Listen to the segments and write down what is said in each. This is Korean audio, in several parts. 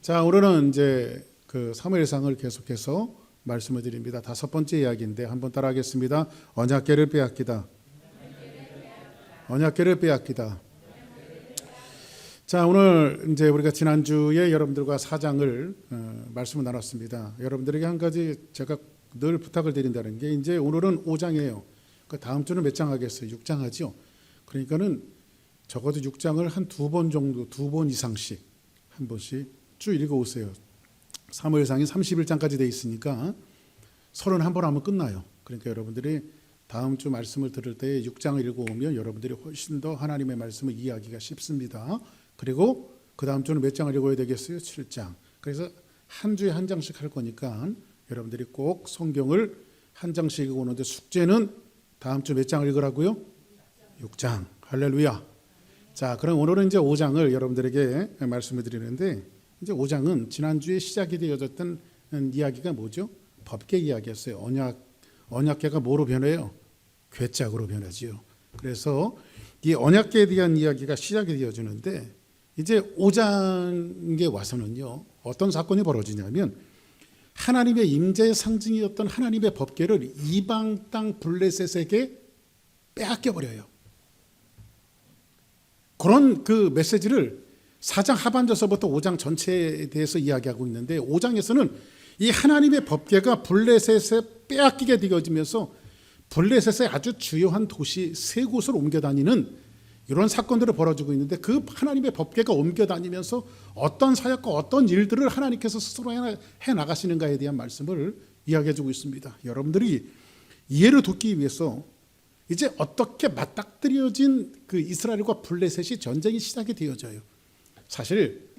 자, 오늘은 이제 그 사무엘상을 계속해서 말씀을 드립니다. 5번째 이야기인데 한번 따라하겠습니다. 언약궤를 빼앗기다. 언약궤를 빼앗기다. 자, 오늘 이제 우리가 지난주에 여러분들과 4장을 말씀을 나눴습니다. 여러분들에게 한 가지 제가 늘 부탁을 드린다는 게 이제 오늘은 5장이에요. 그 다음 주는 몇 장 하겠어요? 6장 하죠. 그러니까는 적어도 6장을 한 2번 정도, 2번 이상씩 한 번씩 쭉 읽어오세요. 사무엘상이 31장까지 돼 있으니까 31번 하면 끝나요. 그러니까 여러분들이 다음 주 말씀을 들을 때 6장을 읽어오면 여러분들이 훨씬 더 하나님의 말씀을 이해하기가 쉽습니다. 그리고 그 다음 주는 몇 장을 읽어야 되겠어요? 7장. 그래서 한 주에 한 장씩 할 거니까 여러분들이 꼭 성경을 한 장씩 읽어오는데 숙제는 다음 주 몇 장을 읽으라고요? 6장. 할렐루야. 자, 그럼 오늘은 이제 5장을 여러분들에게 말씀을 드리는데 이제 5장은 지난주에 시작이 되어졌던 이야기가 뭐죠? 법궤 이야기였어요. 언약궤가 뭐로 변해요? 궤짝으로 변하지요. 그래서 이 언약궤에 대한 이야기가 시작이 되어지는데 이제 5장에 와서는요, 어떤 사건이 벌어지냐면 하나님의 임재의 상징이었던 하나님의 법궤를 이방 땅 블레셋에게 빼앗겨 버려요. 그런 그 메시지를 4장 하반절서부터 5장 전체에 대해서 이야기하고 있는데 5장에서는 이 하나님의 법궤가 블레셋에 빼앗기게 되어지면서 블레셋의 아주 주요한 도시 3곳을 옮겨 다니는 이런 사건들을 벌어지고 있는데 그 하나님의 법궤가 옮겨 다니면서 어떤 사역과 어떤 일들을 하나님께서 스스로 해 나가시는가에 대한 말씀을 이야기해 주고 있습니다. 여러분들이 이해를 돕기 위해서 이제 어떻게 맞닥뜨려진 그 이스라엘과 블레셋이 전쟁이 시작이 되어져요. 사실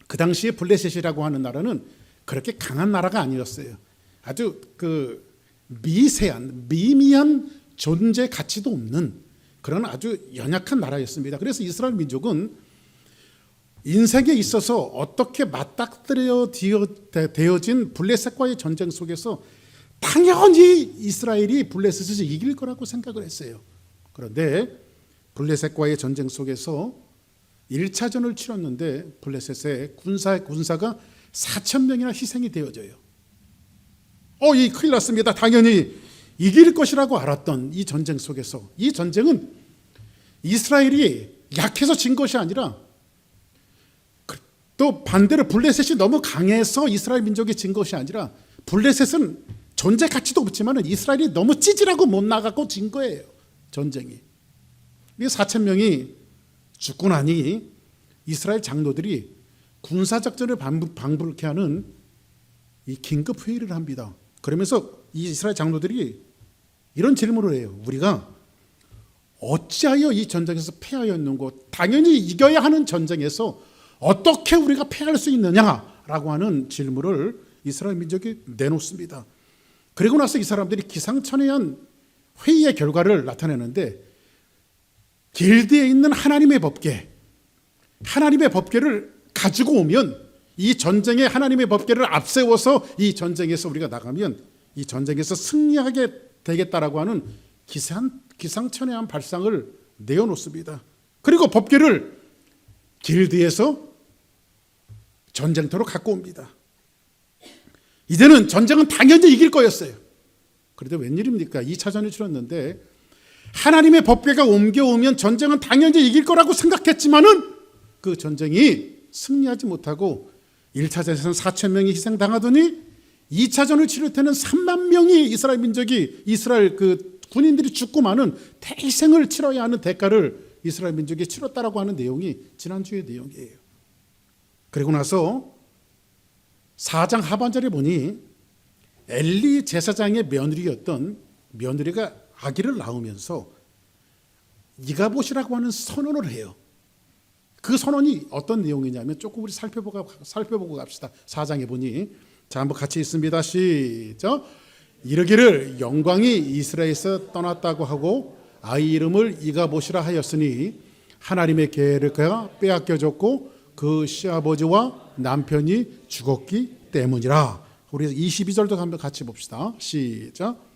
그 당시에 블레셋이라고 하는 나라는 그렇게 강한 나라가 아니었어요. 아주 그 미미한 존재 가치도 없는 그런 아주 연약한 나라였습니다. 그래서 이스라엘 민족은 인생에 있어서 어떻게 맞닥뜨려진 블레셋과의 전쟁 속에서 당연히 이스라엘이 블레셋을 이길 거라고 생각을 했어요. 그런데 블레셋과의 전쟁 속에서 1차전을 치렀는데 블레셋의 군사가 4,000명이나 희생이 되어져요. 이 큰일 났습니다. 당연히 이길 것이라고 알았던 이 전쟁 속에서 이 전쟁은 이스라엘이 약해서 진 것이 아니라 또 반대로 블레셋이 너무 강해서 이스라엘 민족이 진 것이 아니라 블레셋은 존재 가치도 없지만 이스라엘이 너무 찌질하고 못 나가고 진 거예요. 전쟁이. 이 4,000명이 죽고 나니 이스라엘 장로들이 군사작전을 방불케 하는 이 긴급 회의를 합니다. 그러면서 이 이스라엘 장로들이 이런 질문을 해요. 우리가 어찌하여 이 전쟁에서 패하였는고 당연히 이겨야 하는 전쟁에서 어떻게 우리가 패할 수 있느냐라고 하는 질문을 이스라엘 민족이 내놓습니다. 그리고 나서 이 사람들이 기상천외한 회의의 결과를 나타내는데 길드에 있는 하나님의 법궤를 가지고 오면 이 전쟁에 하나님의 법궤를 앞세워서 이 전쟁에서 우리가 나가면 이 전쟁에서 승리하게 되겠다라고 하는 기상천외한 발상을 내어놓습니다. 그리고 법궤를 길드에서 전쟁터로 갖고 옵니다. 이제는 전쟁은 당연히 이길 거였어요. 그런데 웬일입니까? 2차전을 치렀는데 하나님의 법궤가 옮겨오면 전쟁은 당연히 이길 거라고 생각했지만은 그 전쟁이 승리하지 못하고 1차전에서는 4,000명이 희생당하더니 2차전을 치를 때는 3만 명이 이스라엘 그 군인들이 죽고 많은 대희생을 치러야 하는 대가를 이스라엘 민족이 치렀다라고 하는 내용이 지난주의 내용이에요. 그리고 나서 4장 하반절에 보니 엘리 제사장의 며느리가 아기를 낳으면서 이가봇이라고 하는 선언을 해요. 그 선언이 어떤 내용이냐면 조금 우리 살펴보고 갑시다. 4장에 보니 자, 한번 같이 읽습니다. 시작. 이르기를 영광이 이스라엘에서 떠났다고 하고 아이 이름을 이가봇이라 하였으니 하나님의 계를 그가 빼앗겨졌고 그 시아버지와 남편이 죽었기 때문이라. 우리 22절도 한번 같이 봅시다. 시작.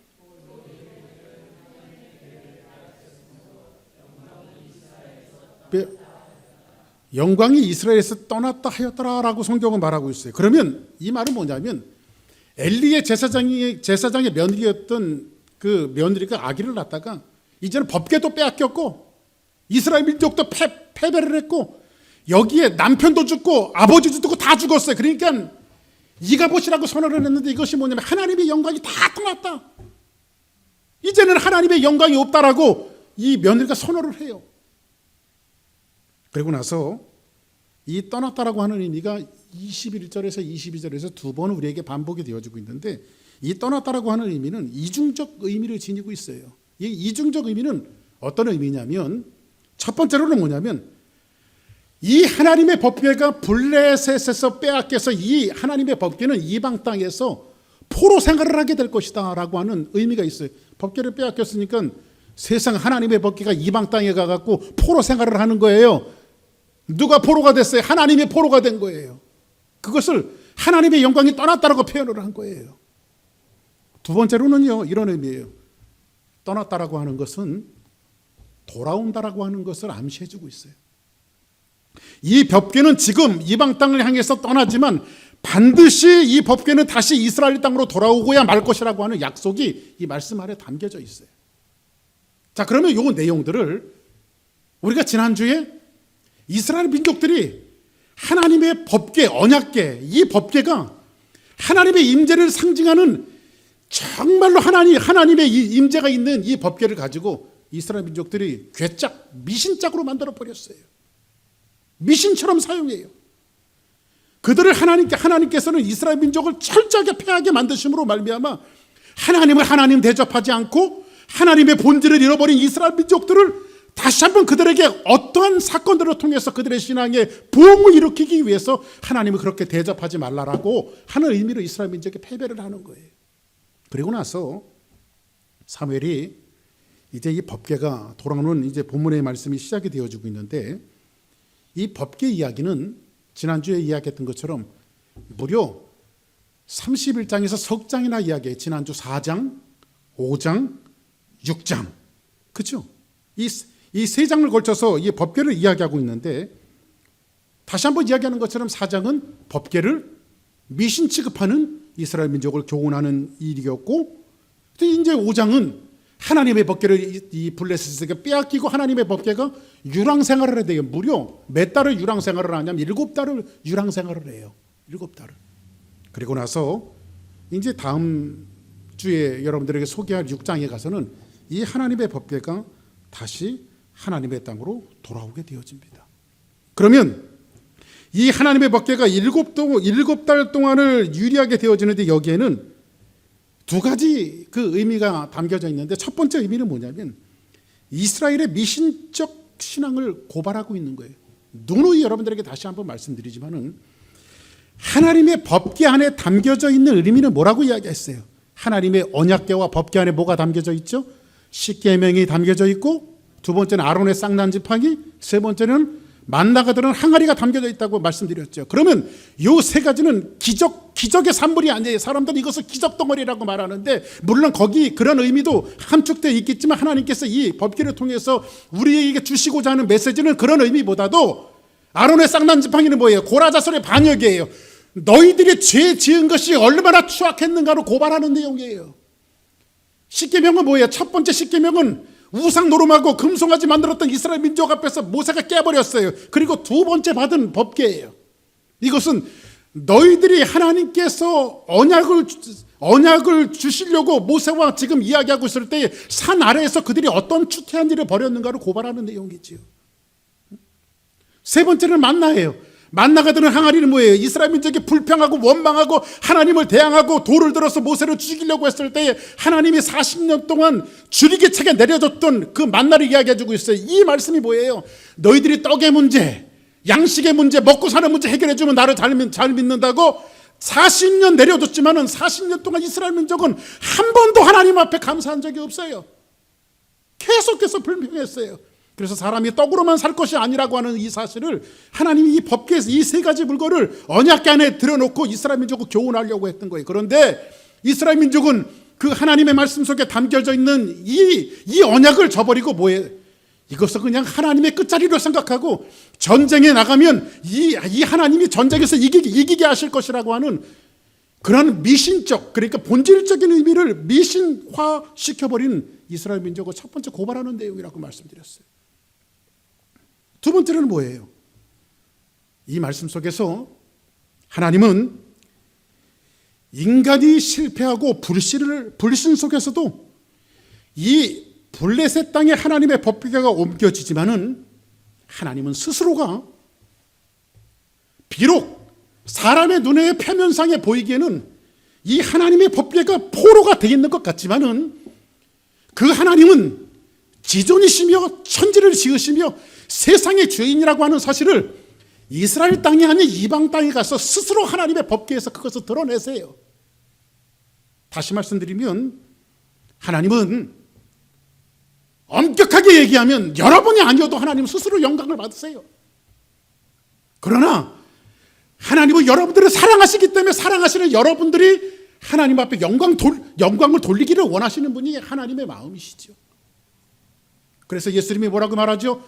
영광이 이스라엘에서 떠났다 하였더라라고 성경은 말하고 있어요. 그러면 이 말은 뭐냐면 엘리의 제사장의 며느리였던 그 며느리가 아기를 낳다가 이제는 법궤도 빼앗겼고 이스라엘 민족도 패배를 했고 여기에 남편도 죽고 아버지도 죽고 다 죽었어요. 그러니까 이가봇이라고 선언을 했는데 이것이 뭐냐면 하나님의 영광이 다 떠났다. 이제는 하나님의 영광이 없다라고 이 며느리가 선언을 해요. 그리고 나서 이 떠났다라고 하는 의미가 21절에서 22절에서 두 번 우리에게 반복이 되어지고 있는데 이 떠났다라고 하는 의미는 이중적 의미를 지니고 있어요. 이 이중적 의미는 어떤 의미냐면 첫 번째로는 뭐냐면 이 하나님의 법궤가 블레셋에서 빼앗겨서 이 하나님의 법궤는 이방 땅에서 포로 생활을 하게 될 것이다 라고 하는 의미가 있어요. 법궤를 빼앗겼으니까 세상 하나님의 법궤가 이방 땅에 가갖고 포로 생활을 하는 거예요. 누가 포로가 됐어요? 하나님의 포로가 된 거예요. 그것을 하나님의 영광이 떠났다라고 표현을 한 거예요. 두 번째로는요, 이런 의미예요. 떠났다라고 하는 것은 돌아온다라고 하는 것을 암시해주고 있어요. 이 법궤는 지금 이방 땅을 향해서 떠나지만 반드시 이 법궤는 다시 이스라엘 땅으로 돌아오고야 말 것이라고 하는 약속이 이 말씀 안에 담겨져 있어요. 자, 그러면 이 내용들을 우리가 지난주에 이스라엘 민족들이 하나님의 법궤, 언약궤, 이 법궤가 하나님의 임재를 상징하는 정말로 하나님의 임재가 있는 이 법궤를 가지고 이스라엘 민족들이 괴짝, 미신짝으로 만들어 버렸어요. 미신처럼 사용해요. 그들을 하나님께서는 이스라엘 민족을 철저하게 패하게 만드심으로 말미암아 하나님을 하나님 대접하지 않고 하나님의 본질을 잃어버린 이스라엘 민족들을 다시 한번 그들에게 어떠한 사건들을 통해서 그들의 신앙에 부흥을 일으키기 위해서 하나님을 그렇게 대접하지 말라라고 하는 의미로 이스라엘 민족에 패배를 하는 거예요. 그리고 나서 사무엘이 이제 이 법궤가 돌아오는 이제 본문의 말씀이 시작이 되어지고 있는데 이 법궤 이야기는 지난주에 이야기했던 것처럼 무려 31장에서 석 장이나 이야기해요. 지난주 4장, 5장, 6장. 그렇죠? 이 세 장을 걸쳐서 이 법궤를 이야기하고 있는데 다시 한번 이야기하는 것처럼 4장은 법궤를 미신 취급하는 이스라엘 민족을 교훈하는 일이었고 이제 5장은 하나님의 법궤를 이 블레셋에게 빼앗기고 하나님의 법궤가 유랑 생활을 해야 돼요. 무려 몇 달을 유랑 생활을 하냐면 7달을 유랑 생활을 해요. 7달을. 그리고 나서 이제 다음 주에 여러분들에게 소개할 6장에 가서는 이 하나님의 법궤가 다시 하나님의 땅으로 돌아오게 되어집니다. 그러면 이 하나님의 법궤가 7달 동안을 유리하게 되어지는데 여기에는 두 가지 그 의미가 담겨져 있는데 첫 번째 의미는 뭐냐면 이스라엘의 미신적 신앙을 고발하고 있는 거예요. 누누이 여러분들에게 다시 한번 말씀드리지만은 하나님의 법궤 안에 담겨져 있는 의미는 뭐라고 이야기했어요? 하나님의 언약궤와 법궤 안에 뭐가 담겨져 있죠? 십계명이 담겨져 있고 두 번째는 아론의 쌍난 지팡이, 세 번째는 만나가 들은 항아리가 담겨져 있다고 말씀드렸죠. 그러면 이 세 가지는 기적의 산물이 아니에요. 사람들은 이것을 기적 덩어리라고 말하는데 물론 거기 그런 의미도 함축되어 있겠지만 하나님께서 이 법궤를 통해서 우리에게 주시고자 하는 메시지는 그런 의미보다도 아론의 쌍난 지팡이는 뭐예요? 고라자손의 반역이에요. 너희들이 죄 지은 것이 얼마나 추악했는가로 고발하는 내용이에요. 십계명은 뭐예요? 첫 번째 십계명은 우상 노름하고 금송아지 만들었던 이스라엘 민족 앞에서 모세가 깨버렸어요. 그리고 두 번째 받은 법궤예요. 이것은 너희들이 하나님께서 언약을 주시려고 모세와 지금 이야기하고 있을 때 산 아래에서 그들이 어떤 추태한 일을 벌였는가를 고발하는 내용이지요. 세 번째는 만나예요. 만나가 드는 항아리는 뭐예요? 이스라엘 민족이 불평하고 원망하고 하나님을 대항하고 돌을 들어서 모세를 죽이려고 했을 때 하나님이 40년 동안 줄이기책에 내려줬던 그 만나를 이야기해주고 있어요. 이 말씀이 뭐예요? 너희들이 떡의 문제, 양식의 문제, 먹고 사는 문제 해결해주면 나를 잘 믿는다고 40년 내려줬지만은 40년 동안 이스라엘 민족은 한 번도 하나님 앞에 감사한 적이 없어요. 계속해서 불평했어요. 그래서 사람이 떡으로만 살 것이 아니라고 하는 이 사실을 하나님이 이 법궤에서 이 세 가지 물건을 언약궤 안에 들여놓고 이스라엘 민족을 교훈하려고 했던 거예요. 그런데 이스라엘 민족은 그 하나님의 말씀 속에 담겨져 있는 이 언약을 저버리고 뭐예요? 이것을 그냥 하나님의 끝자리로 생각하고 전쟁에 나가면 이 하나님이 전쟁에서 이기게 하실 것이라고 하는 그런 미신적, 그러니까 본질적인 의미를 미신화시켜버린 이스라엘 민족을 첫 번째 고발하는 내용이라고 말씀드렸어요. 두 번째는 뭐예요? 이 말씀 속에서 하나님은 인간이 실패하고 불신 속에서도 이 블레셋 땅에 하나님의 법궤가 옮겨지지만은 하나님은 스스로가 비록 사람의 눈에 표면상에 보이기에는 이 하나님의 법궤가 포로가 되어 있는 것 같지만은 그 하나님은 지존이시며 천지를 지으시며 세상의 주인이라고 하는 사실을 이스라엘 땅이 아닌 이방 땅에 가서 스스로 하나님의 법궤에서 그것을 드러내세요. 다시 말씀드리면 하나님은 엄격하게 얘기하면 여러분이 아니어도 하나님 스스로 영광을 받으세요. 그러나 하나님은 여러분들을 사랑하시기 때문에 사랑하시는 여러분들이 하나님 앞에 영광을 돌리기를 원하시는 분이 하나님의 마음이시죠. 그래서 예수님이 뭐라고 말하죠?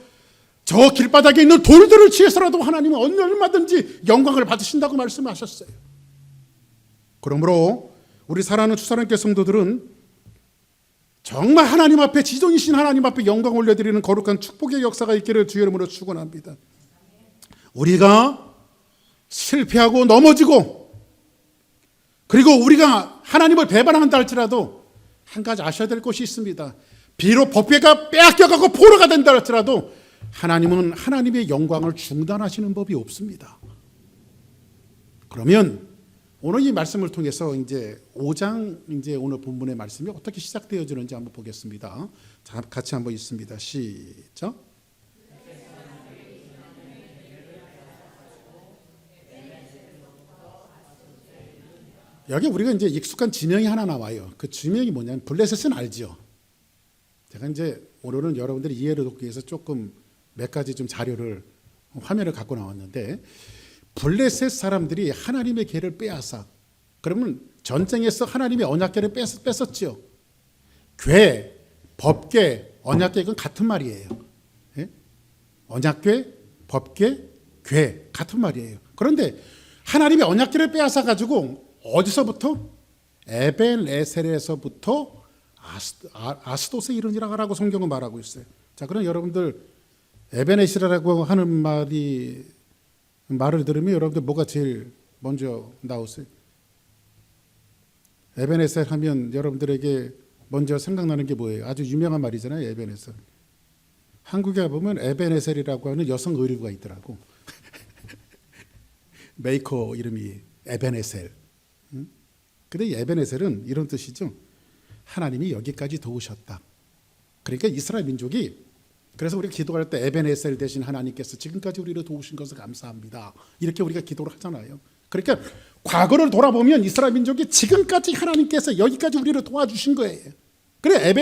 저 길바닥에 있는 돌들을 취해서라도 하나님은 얼마든지 영광을 받으신다고 말씀하셨어요. 그러므로 우리 사랑하는 주사랑교회 성도들은 정말 하나님 앞에 지존이신 하나님 앞에 영광 올려드리는 거룩한 축복의 역사가 있기를 주의 이름으로 축원합니다. 우리가 실패하고 넘어지고 그리고 우리가 하나님을 배반한다 할지라도 한 가지 아셔야 될 것이 있습니다. 비록 법궤가 빼앗겨가고 포로가 된다 할지라도 하나님은 하나님의 영광을 중단하시는 법이 없습니다. 그러면 오늘 이 말씀을 통해서 이제 5장 이제 오늘 본문의 말씀이 어떻게 시작되어지는지 한번 보겠습니다. 자, 같이 한번 읽습니다. 시작. 여기 우리가 이제 익숙한 지명이 하나 나와요. 그 지명이 뭐냐면 블레셋은 알죠. 제가 이제 오늘은 여러분들이 이해를 돕기 위해서 조금 몇 가지 좀 자료를 화면을 갖고 나왔는데 블레셋 사람들이 하나님의 궤를 빼앗아 그러면 전쟁에서 하나님의 언약궤를 뺐었죠. 궤, 법궤, 언약궤 이건 같은 말이에요. 예? 언약궤, 법궤, 궤 같은 말이에요. 그런데 하나님의 언약궤를 빼앗아 가지고 어디서부터? 에벤에셀에서부터 아스돗에 이르니라고 성경은 말하고 있어요. 자, 그럼 여러분들 에벤에셀이라고 하는 말을 들으면 여러분들 뭐가 제일 먼저 나오세요? 에벤에셀 하면 여러분들에게 먼저 생각나는 게 뭐예요? 아주 유명한 말이잖아요. 에벤에셀. 한국에 보면 에벤에셀이라고 하는 여성 의류가 있더라고. 메이커 이름이 에벤에셀. 근데 에벤에셀은 이런 뜻이죠. 하나님이 여기까지 도우셨다. 그러니까 이스라엘 민족이 그래서 우리가 기도할 때 에벤에셀 대신 하나님께서 지금까지 우리를 도우신 것을 감사합니다. 이렇게 우리가 기도를 하잖아요. 그러니까 과거를 돌아보면 이스라엘 민족이 지금까지 하나님께서 여기까지 우리를 도와주신 거예요. 그래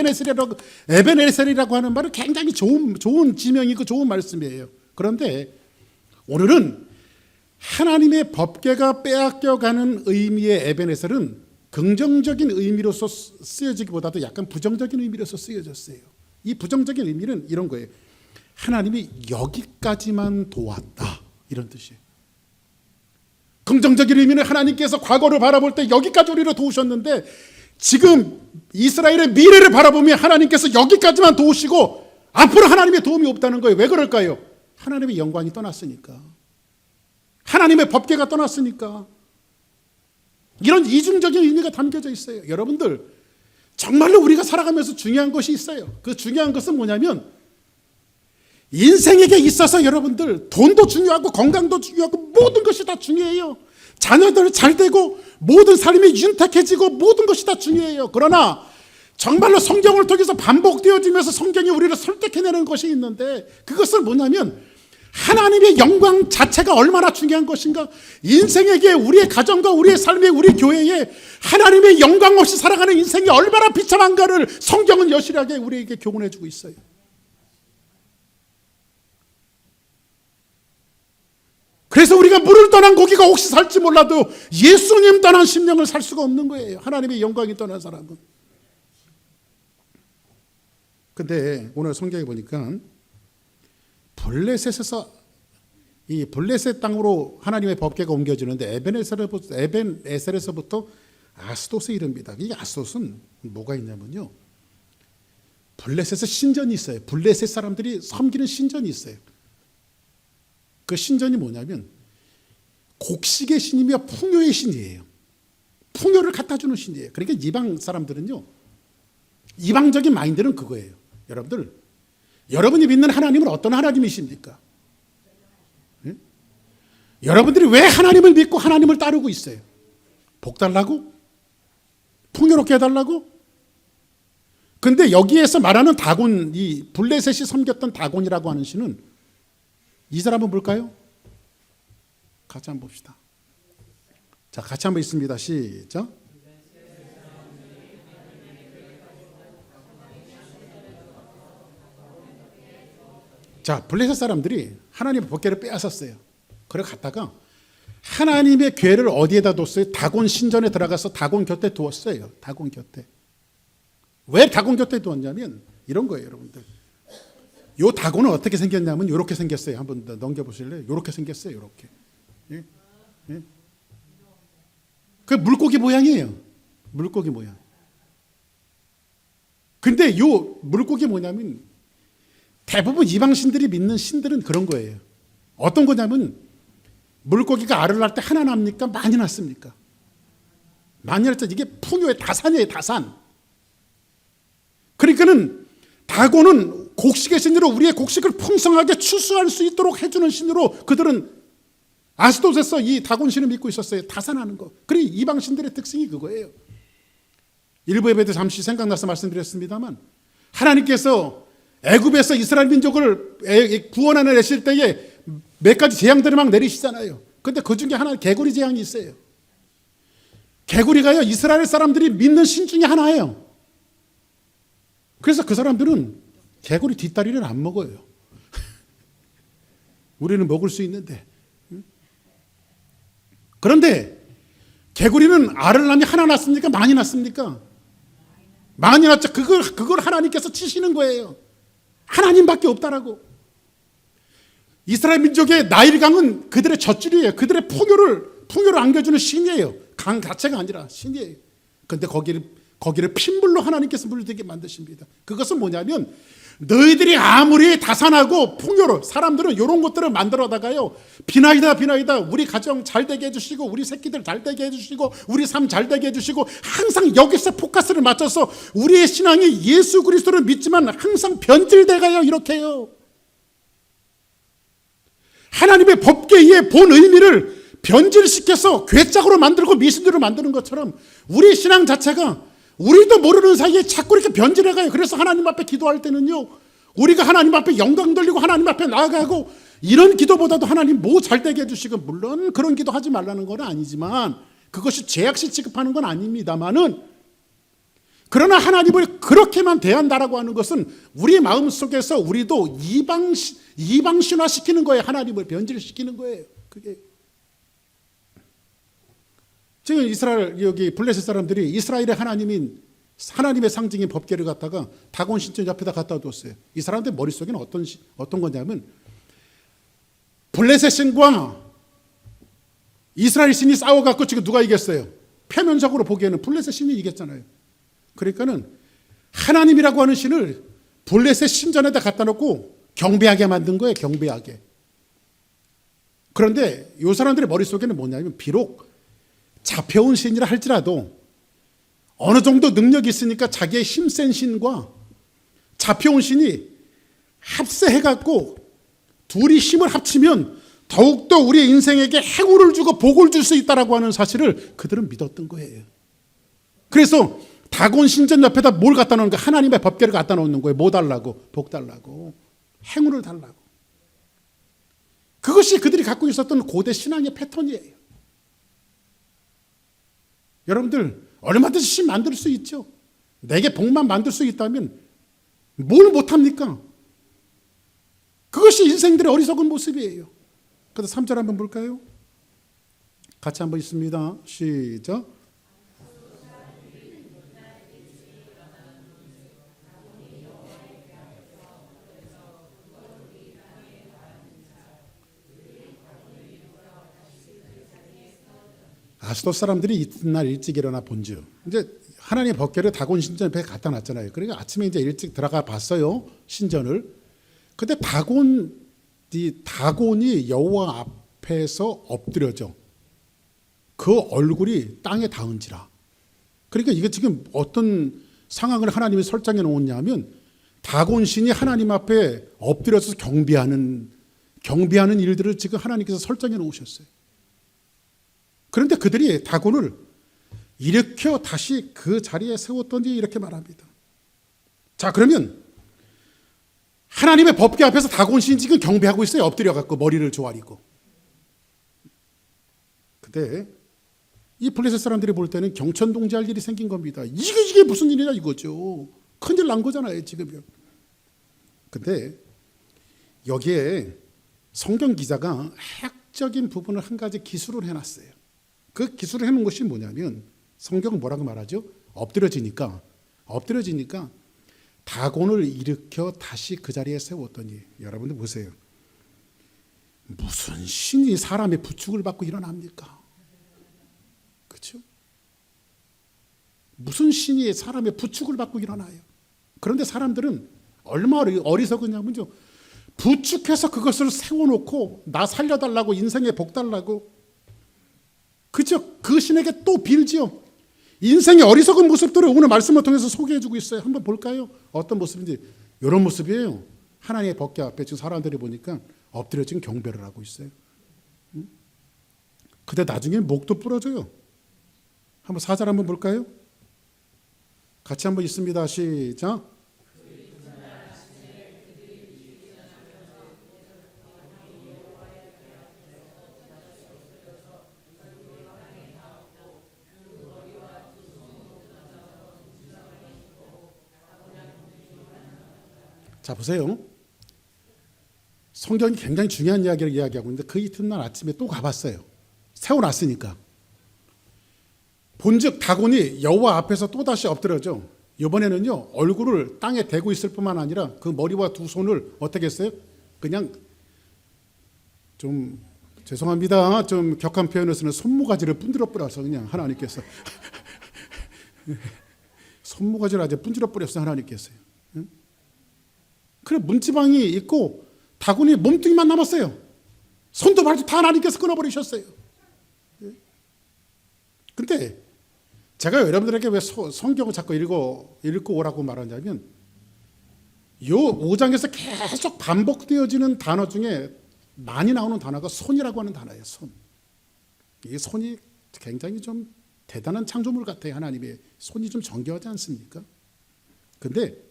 에벤에셀이라고 하는 말은 굉장히 좋은 지명이고 좋은 말씀이에요. 그런데 오늘은 하나님의 법궤가 빼앗겨가는 의미의 에벤에셀은 긍정적인 의미로서 쓰여지기보다도 약간 부정적인 의미로서 쓰여졌어요. 이 부정적인 의미는 이런 거예요. 하나님이 여기까지만 도왔다 이런 뜻이에요. 긍정적인 의미는 하나님께서 과거를 바라볼 때 여기까지 우리를 도우셨는데 지금 이스라엘의 미래를 바라보면 하나님께서 여기까지만 도우시고 앞으로 하나님의 도움이 없다는 거예요. 왜 그럴까요? 하나님의 영광이 떠났으니까. 하나님의 법궤가 떠났으니까. 이런 이중적인 의미가 담겨져 있어요. 여러분들 정말로 우리가 살아가면서 중요한 것이 있어요. 그 중요한 것은 뭐냐면 인생에게 있어서 여러분들 돈도 중요하고 건강도 중요하고 모든 것이 다 중요해요. 자녀들 잘 되고 모든 삶이 윤택해지고 모든 것이 다 중요해요. 그러나 정말로 성경을 통해서 반복되어지면서 성경이 우리를 설득해내는 것이 있는데 그것은 뭐냐면 하나님의 영광 자체가 얼마나 중요한 것인가. 인생에게 우리의 가정과 우리의 삶에 우리 교회에 하나님의 영광 없이 살아가는 인생이 얼마나 비참한가를 성경은 여실하게 우리에게 교훈해 주고 있어요. 그래서 우리가 물을 떠난 고기가 혹시 살지 몰라도 예수님 떠난 심령을 살 수가 없는 거예요. 하나님의 영광이 떠난 사람은. 근데 오늘 성경에 보니까 블레셋에서 이 블레셋 땅으로 하나님의 법궤가 옮겨지는데 에벤에셀에서부터 아스돗에 이릅니다. 이 아스돗은 뭐가 있냐면요, 블레셋에 신전이 있어요. 블레셋 사람들이 섬기는 신전이 있어요. 그 신전이 뭐냐면 곡식의 신이며 풍요의 신이에요. 풍요를 갖다 주는 신이에요. 그러니까 이방 사람들은요, 이방적인 마인드는 그거예요. 여러분들, 여러분이 믿는 하나님은 어떤 하나님이십니까? 예? 여러분들이 왜 하나님을 믿고 하나님을 따르고 있어요? 복 달라고? 풍요롭게 해달라고? 근데 여기에서 말하는 다곤, 이 블레셋이 섬겼던 다곤이라고 하는 신은 이 사람은 뭘까요? 같이 한번 봅시다. 자, 같이 한번 있습니다. 시작. 자, 블레셋 사람들이 하나님의 법궤를 빼앗았어요. 그래 갔다가 하나님의 궤를 어디에다 뒀어요? 다곤 신전에 들어가서 다곤 곁에 두었어요. 다곤 곁에. 왜 다곤 곁에 두었냐면 이런 거예요, 여러분들. 요 다곤은 어떻게 생겼냐면 이렇게 생겼어요. 한번 더 넘겨보실래요? 이렇게 생겼어요. 이렇게. 예? 예? 그 물고기 모양이에요. 물고기 모양. 근데 요 물고기 뭐냐면 대부분 이방신들이 믿는 신들은 그런 거예요. 어떤 거냐면 물고기가 알을 낳을 때 하나 납니까? 많이 낳습니까? 많이 낳을 때 이게 풍요의 다산이에요. 다산. 그러니까는 다곤은 곡식의 신으로 우리의 곡식을 풍성하게 추수할 수 있도록 해주는 신으로 그들은 아스돗에서 이 다곤 신을 믿고 있었어요. 다산하는 거. 그래, 이방 신들의 특징이 그거예요. 일부 예배 때 잠시 생각나서 말씀드렸습니다만 하나님께서 애굽에서 이스라엘 민족을 구원하는 내실 때에 몇 가지 재앙들을 막 내리시잖아요. 근데 그 중에 하나 개구리 재앙이 있어요. 개구리가요, 이스라엘 사람들이 믿는 신 중에 하나예요. 그래서 그 사람들은 개구리 뒷다리를 안 먹어요. 우리는 먹을 수 있는데. 그런데 개구리는 알을 낳으면 하나 낳습니까? 많이 낳습니까? 많이 낳죠. 그걸 하나님께서 치시는 거예요. 하나님밖에 없다라고. 이스라엘 민족의 나일강은 그들의 젖줄이에요. 그들의 풍요를 안겨주는 신이에요. 강 자체가 아니라 신이에요. 그런데 거기를 핏물로 하나님께서 물들게 만드십니다. 그것은 뭐냐면 너희들이 아무리 다산하고 풍요로 사람들은 이런 것들을 만들어다가요, 비나이다 우리 가정 잘 되게 해주시고 우리 새끼들 잘 되게 해주시고 우리 삶 잘 되게 해주시고 항상 여기서 포커스를 맞춰서 우리의 신앙이 예수 그리스도를 믿지만 항상 변질돼가요. 이렇게 해요. 하나님의 법궤의 본 의미를 변질시켜서 괴짝으로 만들고 미신으로 만드는 것처럼 우리 신앙 자체가 우리도 모르는 사이에 자꾸 이렇게 변질해가요. 그래서 하나님 앞에 기도할 때는요, 우리가 하나님 앞에 영광 돌리고 하나님 앞에 나아가고 이런 기도보다도 하나님 뭐 잘되게 해주시고, 물론 그런 기도 하지 말라는 건 아니지만 그것이 죄악시 취급하는 건 아닙니다만은, 그러나 하나님을 그렇게만 대한다라고 하는 것은 우리 마음속에서 우리도 이방신화시키는 거예요. 하나님을 변질시키는 거예요. 그게 지금 이스라엘, 여기 블레셋 사람들이 이스라엘의 하나님의 상징인 법궤를 갖다가 다곤 신전 옆에다 갖다 뒀어요. 이 사람들 머릿속에는 어떤 거냐면 블레셋 신과 이스라엘 신이 싸워갖고 지금 누가 이겼어요? 표면적으로 보기에는 블레셋 신이 이겼잖아요. 그러니까는 하나님이라고 하는 신을 블레셋 신전에다 갖다 놓고 경배하게 만든 거예요. 경배하게. 그런데 이 사람들의 머릿속에는 뭐냐면 비록 잡혀온 신이라 할지라도 어느 정도 능력이 있으니까 자기의 힘센 신과 잡혀온 신이 합세해갖고 둘이 힘을 합치면 더욱더 우리의 인생에게 행운을 주고 복을 줄 수 있다라고 하는 사실을 그들은 믿었던 거예요. 그래서 다곤 신전 옆에다 뭘 갖다 놓는 거예요? 하나님의 법궤를 갖다 놓는 거예요. 뭐 달라고? 복 달라고. 행운을 달라고. 그것이 그들이 갖고 있었던 고대 신앙의 패턴이에요. 여러분들 얼마든지 신 만들 수 있죠. 내게 복만 만들 수 있다면 뭘 못합니까? 그것이 인생들의 어리석은 모습이에요. 그래서 3절 한번 볼까요? 같이 한번 있습니다. 시작. 아스돗 사람들이 이튿날 일찍 일어나 본즉 이제 하나님의 법궤를 다곤 신전 앞에 갖다 놨잖아요. 그러니까 아침에 이제 일찍 들어가 봤어요, 신전을. 근데 다곤이 여호와 앞에서 엎드려져 그 얼굴이 땅에 닿은지라. 그러니까 이게 지금 어떤 상황을 하나님이 설정해 놓았냐면 다곤 신이 하나님 앞에 엎드려서 경배하는 일들을 지금 하나님께서 설정해 놓으셨어요. 그런데 그들이 다곤을 일으켜 다시 그 자리에 세웠더니 이렇게 말합니다. 자, 그러면 하나님의 법궤 앞에서 다곤 신이 지금 경배하고 있어요. 엎드려 갖고 머리를 조아리고. 근데 이 블레셋 사람들이 볼 때는 경천동지할 일이 생긴 겁니다. 이게 무슨 일이냐 이거죠. 큰일 난 거잖아요, 지금요. 근데 여기에 성경 기자가 핵적인 부분을 한 가지 기술을 해놨어요. 그 기술을 해놓은 것이 뭐냐면 성경은 뭐라고 말하죠? 엎드려지니까 다곤을 일으켜 다시 그 자리에 세웠더니, 여러분들 보세요. 무슨 신이 사람의 부축을 받고 일어납니까? 그렇죠? 무슨 신이 사람의 부축을 받고 일어나요? 그런데 사람들은 얼마나 어리석으냐면요, 부축해서 그것을 세워놓고 나 살려달라고, 인생에 복 달라고, 그죠? 그 신에게 또 빌지요. 인생의 어리석은 모습들을 오늘 말씀을 통해서 소개해주고 있어요. 한번 볼까요? 어떤 모습인지. 이런 모습이에요. 하나님의 법궤 앞에 지금 사람들이 보니까 엎드려 지금 경배를 하고 있어요. 근데 나중에 목도 부러져요. 한번 4절 한번 볼까요? 같이 한번 있습니다. 시작. 자, 보세요. 성경이 굉장히 중요한 이야기를 이야기하고 있는데 그 이튿날 아침에 또 가봤어요. 세워놨으니까. 본즉 다곤이 여호와 앞에서 또다시 엎드려져 이번에는요, 얼굴을 땅에 대고 있을 뿐만 아니라 그 머리와 두 손을 어떻게 했어요? 그냥 좀 죄송합니다, 좀 격한 표현에서는 손모가지를 분들어 뿌려서 그냥 하나님께서 손모가지를 아주 분들어 뿌렸어 하나님께서요. 그래, 문지방이 있고 다곤이 몸뚱이만 남았어요. 손도 발도 다 하나님께서 끊어버리셨어요. 그런데 제가 여러분들에게 왜 성경을 자꾸 읽고 오라고 말하냐면, 요 5장에서 계속 반복되어지는 단어 중에 많이 나오는 단어가 손이라고 하는 단어예요. 손. 이 손이 굉장히 좀 대단한 창조물 같아요. 하나님의 손이 좀 정교하지 않습니까? 근데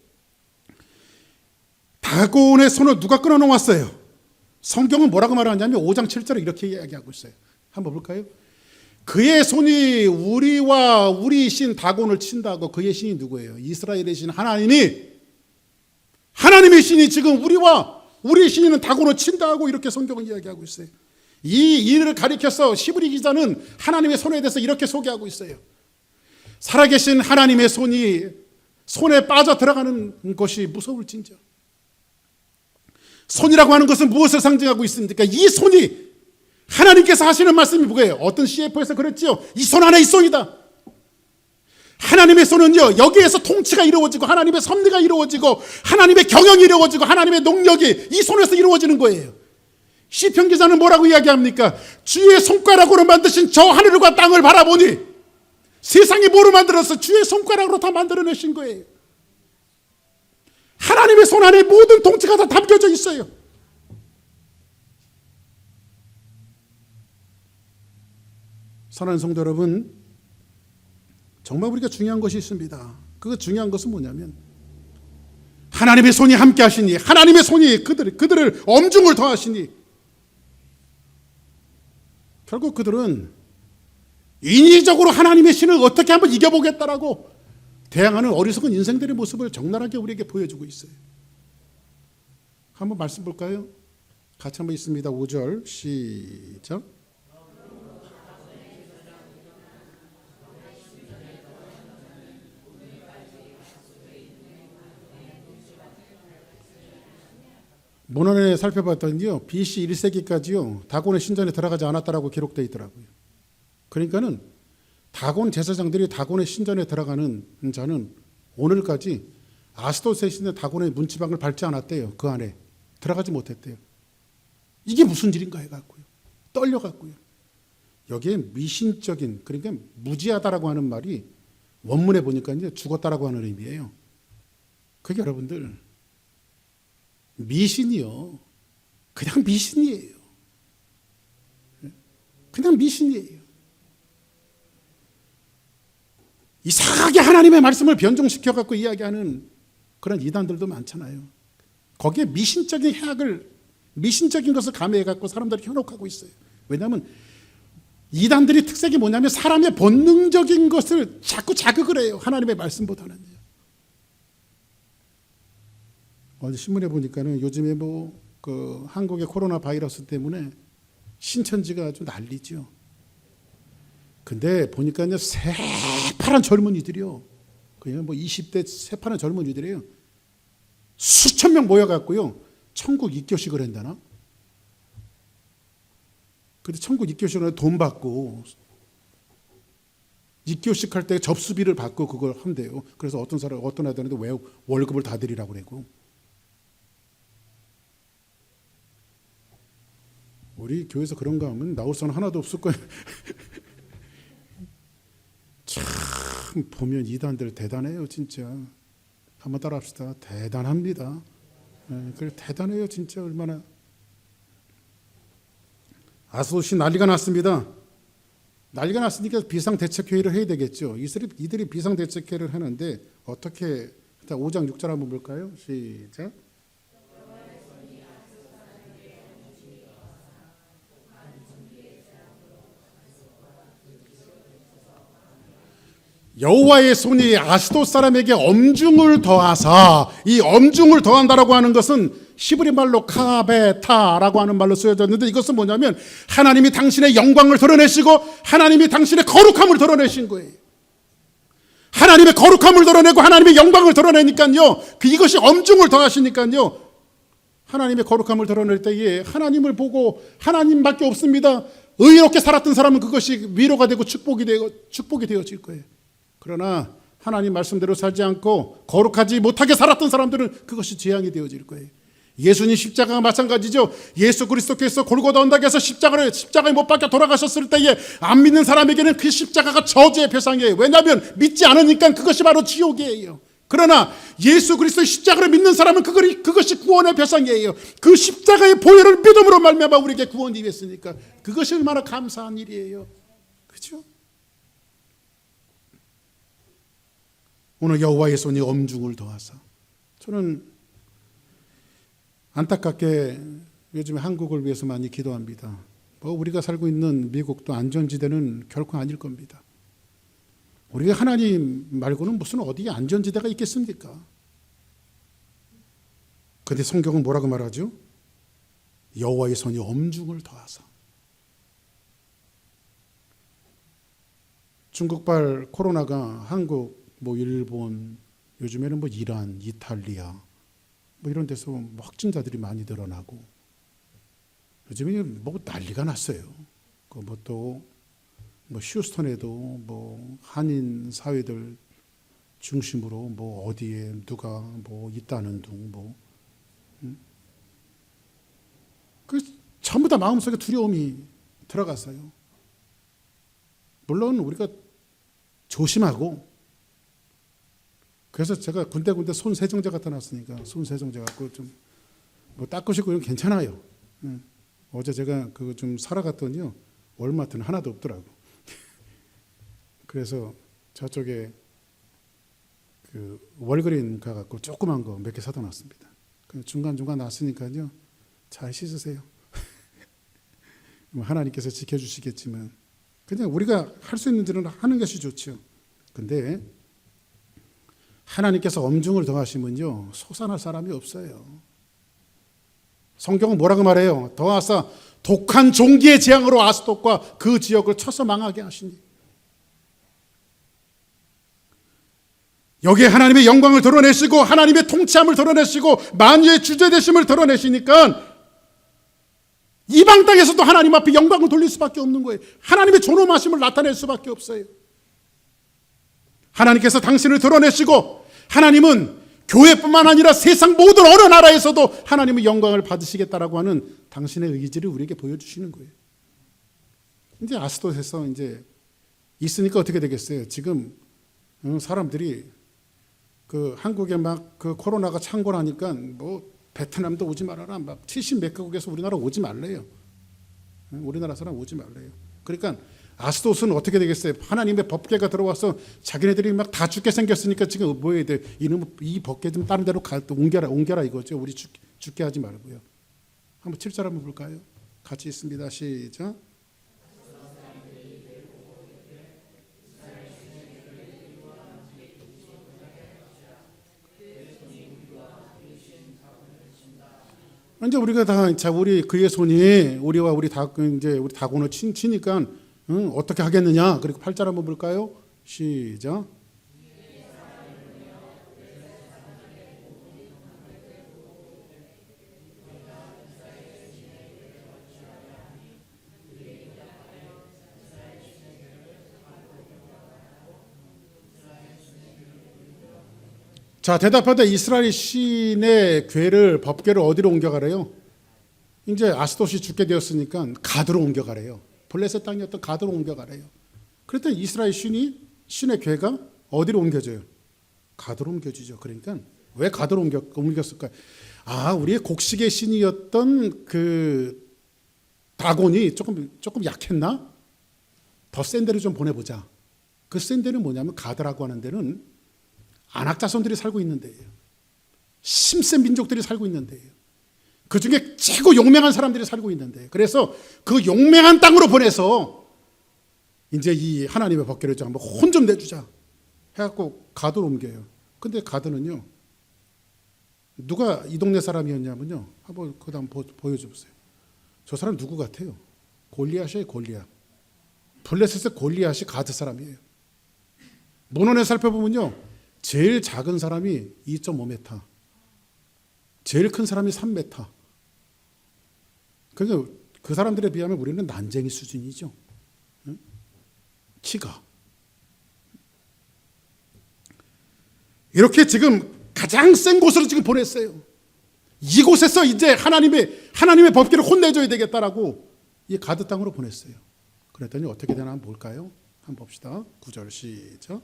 다곤의 손을 누가 끊어놓았어요? 성경은 뭐라고 말하냐면 5장 7절에 이렇게 이야기하고 있어요. 한번 볼까요? 그의 손이 우리와 우리 신 다곤을 친다고. 그의 신이 누구예요? 이스라엘의 신 하나님의 신이 지금 우리와 우리 신이는 다곤을 친다고 이렇게 성경은 이야기하고 있어요. 이 일을 가리켜서 히브리 기자는 하나님의 손에 대해서 이렇게 소개하고 있어요. 살아계신 하나님의 손이 손에 빠져 들어가는 것이 무서울진저. 손이라고 하는 것은 무엇을 상징하고 있습니까? 이 손이 하나님께서 하시는 말씀이 뭐예요? 어떤 CF에서 그랬죠. 이 손 안에 이 손이다. 하나님의 손은요, 여기에서 통치가 이루어지고 하나님의 섭리가 이루어지고 하나님의 경영이 이루어지고 하나님의 능력이 이 손에서 이루어지는 거예요. 시편 기자는 뭐라고 이야기합니까? 주의 손가락으로 만드신 저 하늘과 땅을 바라보니 세상이 뭐로 만들어서 주의 손가락으로 다 만들어내신 거예요. 하나님의 손 안에 모든 통치가 다 담겨져 있어요. 사랑하는 성도 여러분, 정말 우리가 중요한 것이 있습니다. 그 중요한 것은 뭐냐면 하나님의 손이 함께 하시니, 하나님의 손이 그들을 엄중을 더하시니, 결국 그들은 인위적으로 하나님의 신을 어떻게 한번 이겨보겠다라고 대항하는 어리석은 인생들의 모습을 적나라하게 우리에게 보여주고 있어요. 한번 말씀 볼까요? 같이 한번 있습니다. 5절 시작. 문헌에 살펴봤더니요, BC 1세기까지요 다곤의 신전에 들어가지 않았다라고 기록되어 있더라고요. 그러니까는 다곤 제사장들이 다곤의 신전에 들어가는 자는 오늘까지 아스토스의 신전 다곤의 문지방을 밟지 않았대요. 그 안에 들어가지 못했대요. 이게 무슨 일인가 해갖고요. 떨려갖고요. 여기에 미신적인, 그러니까 무지하다라고 하는 말이 원문에 보니까 이제 죽었다라고 하는 의미예요. 그게 여러분들 미신이요. 그냥 미신이에요. 그냥 미신이에요. 이상하게 하나님의 말씀을 변종시켜갖고 이야기하는 그런 이단들도 많잖아요. 거기에 미신적인 해악을, 미신적인 것을 가미해갖고 사람들이 현혹하고 있어요. 왜냐하면 이단들이 특색이 뭐냐면 사람의 본능적인 것을 자꾸 자극을 해요. 하나님의 말씀보다는요. 어제 신문에 보니까는 요즘에 그 한국의 코로나 바이러스 때문에 신천지가 아주 난리죠. 근데 보니까요 새파란 젊은이들이요, 그냥 20대 새파란 젊은이들이에요. 수천 명 모여갖고요 천국 입교식을 한다나? 근데 천국 입교식을 돈 받고 입교식 할 때 접수비를 받고 그걸 한대요. 그래서 어떤 애들한테 왜 월급을 다 드리라고 그러고. 우리 교회에서 그런가 하면 나올 사람 하나도 없을 거예요. 참 보면 이단들 대단해요, 진짜. 한번 따라합시다. 대단합니다. 그래 대단해요, 진짜. 얼마나. 아소시 난리가 났습니다. 난리가 났으니까 비상대책회의를 해야 되겠죠. 이들이 비상대책회의를 하는데 어떻게, 일단 5장 6절 한번 볼까요? 시작. 여호와의 손이 아스돗 사람에게 엄중을 더하사, 이 엄중을 더한다라고 하는 것은 히브리 말로 카베타라고 하는 말로 쓰여졌는데, 이것은 뭐냐면 하나님이 당신의 영광을 드러내시고 하나님이 당신의 거룩함을 드러내신 거예요. 하나님의 거룩함을 드러내고 하나님의 영광을 드러내니까요, 이것이 엄중을 더하시니까요, 하나님의 거룩함을 드러낼 때에 하나님을 보고 하나님밖에 없습니다, 의롭게 살았던 사람은 그것이 위로가 되고 축복이 되어질 거예요. 그러나 하나님 말씀대로 살지 않고 거룩하지 못하게 살았던 사람들은 그것이 재앙이 되어질 거예요. 예수님 십자가가 마찬가지죠. 예수 그리스도께서 골고다 언덕에서 십자가에 못 박혀 돌아가셨을 때에 안 믿는 사람에게는 그 십자가가 저주의 배상이에요. 왜냐하면 믿지 않으니까 그것이 바로 지옥이에요. 그러나 예수 그리스도의 십자가를 믿는 사람은 그것이 구원의 배상이에요. 그 십자가의 보혈을 믿음으로 말미암아 우리에게 구원이 됐으니까 그것이 얼마나 감사한 일이에요. 그렇죠? 오늘 여호와의 손이 엄중을 더하사, 저는 안타깝게 요즘에 한국을 위해서 많이 기도합니다. 우리가 살고 있는 미국도 안전지대는 결코 아닐 겁니다. 우리가 하나님 말고는 무슨 어디에 안전지대가 있겠습니까? 그런데 성경은 뭐라고 말하죠? 여호와의 손이 엄중을 더하사. 중국발 코로나가 한국, 일본, 요즘에는 이란, 이탈리아 이런 데서 확진자들이 많이 늘어나고, 요즘에 난리가 났어요. 또 휴스턴에도 한인 사회들 중심으로 어디에 누가 있다는 둥 그 전부 다 마음속에 두려움이 들어갔어요. 물론 우리가 조심하고, 그래서 제가 군데 손 세정제 갖다 놨으니까 손 세정제 갖고 좀 닦으시고 이건 괜찮아요. 어제 제가 그거 좀 사러 갔더니요, 월마트는 하나도 없더라고. 그래서 저쪽에 그 월그린 가갖고 조그만 거 몇 개 사다 놨습니다. 중간중간 놨으니까요, 잘 씻으세요. 하나님께서 지켜주시겠지만 그냥 우리가 할 수 있는 일은 하는 것이 좋죠. 근데 하나님께서 엄중을 더하시면요, 솟아날 사람이 없어요. 성경은 뭐라고 말해요? 더하사 독한 종기의 재앙으로 아스돗과 그 지역을 쳐서 망하게 하시니. 여기에 하나님의 영광을 드러내시고 하나님의 통치함을 드러내시고 만유의 주제 되심을 드러내시니까 이방 땅에서도 하나님 앞에 영광을 돌릴 수밖에 없는 거예요. 하나님의 존엄하심을 나타낼 수밖에 없어요. 하나님께서 당신을 드러내시고 하나님은 교회뿐만 아니라 세상 모든 어느 나라에서도 하나님의 영광을 받으시겠다라고 하는 당신의 의지를 우리에게 보여주시는 거예요. 이제 아스돗에서 이제 있으니까 어떻게 되겠어요? 지금 사람들이 그 한국에 막 그 코로나가 창궐하니까 뭐 베트남도 오지 말아라, 막 70 몇 개국에서 우리나라 오지 말래요. 우리나라 사람 오지 말래요. 그러니까 아스돗은 어떻게 되겠어요? 하나님의 법궤가 들어와서 자기네들이 막 다 죽게 생겼으니까 지금 뭐 해야 돼? 이놈 이 법궤 좀 다른 데로 옮겨라 이거죠. 우리 죽게 하지 말고요. 한번 7절 한번 볼까요? 같이 있습니다. 시작. 이제 우리가 다, 자, 우리 그의 손이 우리와 우리 다곤을 치니까, 어떻게 하겠느냐? 그리고 8절 한번 볼까요? 시작. 자, 대답하되 이스라엘 신의 궤를 법궤를 어디로 옮겨가래요? 이제 아스돗이 죽게 되었으니까 가드로 옮겨가래요. 블레셋 땅이었던 가드로 옮겨가래요. 그랬더니 이스라엘 신의 궤가 어디로 옮겨져요? 가드로 옮겨지죠. 그러니까 왜 가드로 옮겼을까요? 아, 우리의 곡식의 신이었던 그 다곤이 조금 약했나? 더 센 데를 좀 보내보자. 그 센 데는 뭐냐면 가드라고 하는 데는 안악자손들이 살고 있는 데예요. 심센 민족들이 살고 있는 데예요. 그 중에 최고 용맹한 사람들이 살고 있는 데예요. 그래서 그 용맹한 땅으로 보내서 이제 이 하나님의 법궤를 좀 한번 혼 좀 내주자 해갖고 가드로 옮겨요. 근데 가드는요, 누가 이 동네 사람이었냐면요, 한번 그거 한번 보여주세요. 저 사람 누구 같아요? 골리앗이에요. 골리앗. 블레셋의 골리앗이 가드 사람이에요. 문헌에 살펴보면요, 제일 작은 사람이 2.5m, 제일 큰 사람이 3m. 그러니까 그 사람들에 비하면 우리는 난쟁이 수준이죠. 키가. 이렇게 지금 가장 센 곳으로 지금 보냈어요. 이곳에서 이제 하나님의 법궤를 혼내줘야 되겠다라고 이 가드 땅으로 보냈어요. 그랬더니 어떻게 되나 한번 볼까요? 한번 봅시다. 9절 시작.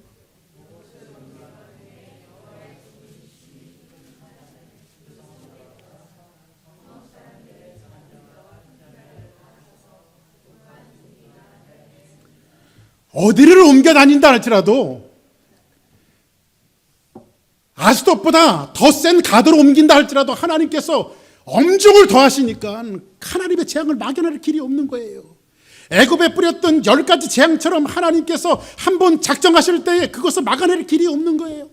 어디를 옮겨 다닌다 할지라도 아스돗보다 더 센 가드로 옮긴다 할지라도 하나님께서 엄중을 더하시니까 하나님의 재앙을 막연할 길이 없는 거예요. 애굽에 뿌렸던 10가지 재앙처럼 하나님께서 한번 작정하실 때에 그것을 막아낼 길이 없는 거예요.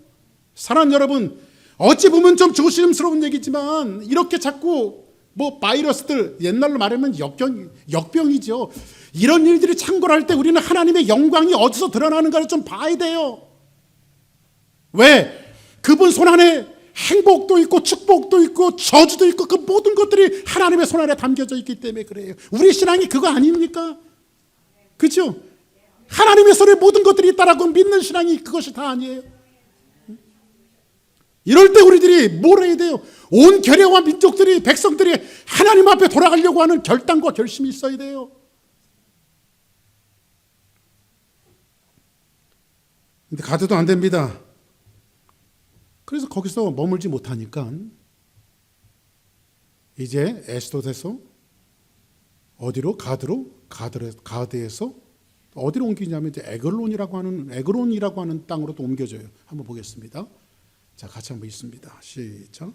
사랑하는 여러분, 어찌 보면 좀 조심스러운 얘기지만 이렇게 자꾸 뭐 바이러스들, 옛날로 말하면 역병이죠. 이런 일들이 창궐할 때 우리는 하나님의 영광이 어디서 드러나는가를 좀 봐야 돼요. 왜? 그분 손 안에 행복도 있고 축복도 있고 저주도 있고 그 모든 것들이 하나님의 손 안에 담겨져 있기 때문에 그래요. 우리 신앙이 그거 아닙니까? 그렇죠? 하나님의 손에 모든 것들이 있다라고 믿는 신앙이 그것이 다 아니에요. 이럴 때 우리들이 뭘 해야 돼요? 온 결여와 민족들이, 백성들이 하나님 앞에 돌아가려고 하는 결단과 결심이 있어야 돼요. 근데 가드도 안 됩니다. 그래서 거기서 머물지 못하니까 이제 에스돗에서 어디로? 가드에서 어디로 옮기냐면 이제 에그론이라고 하는 땅으로 또 옮겨져요. 한번 보겠습니다. 자, 같이 한번 읽습니다. 시작.